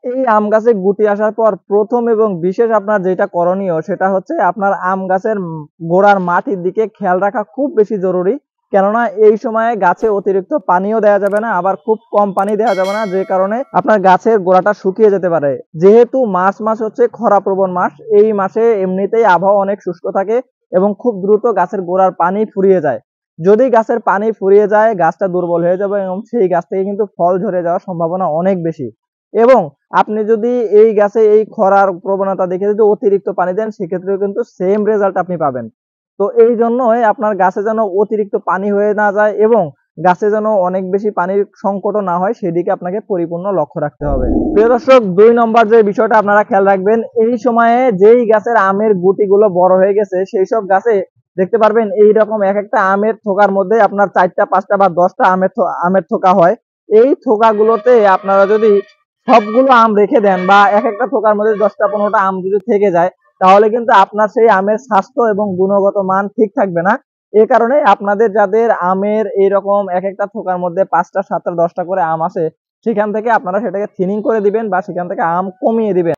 এই আম গাছে গুটি আসার পর প্রথম এবং বিশেষ আপনার যেটা করণীয় সেটা হচ্ছে আপনার আম গাছের গোড়ার মাটির দিকে খেয়াল রাখা খুব বেশি জরুরি। কেননা এই সময়ে গাছে অতিরিক্ত পানিও দেওয়া যাবে না, আবার খুব কম পানি দেওয়া যাবে না, যে কারণে আপনার গাছের গোড়াটা শুকিয়ে যেতে পারে। যেহেতু মার্চ মাস হচ্ছে খরাপ্রবণ মাস, এই মাসে এমনিতেই আবহাওয়া অনেক শুষ্ক থাকে এবং খুব দ্রুত গাছের গোড়ার পানি ফুরিয়ে যায়। যদি গাছের পানি ফুরিয়ে যায় গাছটা দুর্বল হয়ে যাবে এবং সেই গাছ থেকে কিন্তু ফল ঝরে যাওয়ার সম্ভাবনা অনেক বেশি। এবং আপনি যদি এই গাছে এই খরার প্রবণতা দেখে যদি অতিরিক্ত পানি দেন সেক্ষেত্রেও কিন্তু সেম রেজাল্ট আপনি পাবেন। তো এই জন্যই আপনার গাছে যেন অতিরিক্ত পানি হয়ে না যায় এবং গাছে যেন অনেক বেশি পানির সংকটও না হয় সেদিকে আপনাকে পরিপূর্ণ লক্ষ্য রাখতে হবে। প্রিয় দর্শক, 2 নম্বর যে বিষয়টা আপনারা খেয়াল রাখবেন, এই সময়ে যেই গাছের আমের গুটিগুলো বড় হয়ে গেছে সেই সব গাছে দেখতে পারবেন এইরকম এক একটা আমের থোকার মধ্যে আপনার 4টা 5টা বা 10টা আমের থোকা হয়। এই থোকাগুলোতে আপনারা যদি সবগুলো আম রেখে দেন বা এক একটা থোকার মধ্যে 10টা 15টা আম যদি থেকে যায় তাহলে কিন্তু আপনার সেই আমের স্বাস্থ্য এবং গুণগত মান ঠিক থাকবে না। এ কারণে আপনাদের যাদের আমের এইরকম এক একটা থোকার মধ্যে 5টা 7টা 10টা করে আম আসে সেখান থেকে আপনারা সেটাকে থিনিং করে দিবেন বা সেখান থেকে আম কমিয়ে দিবেন।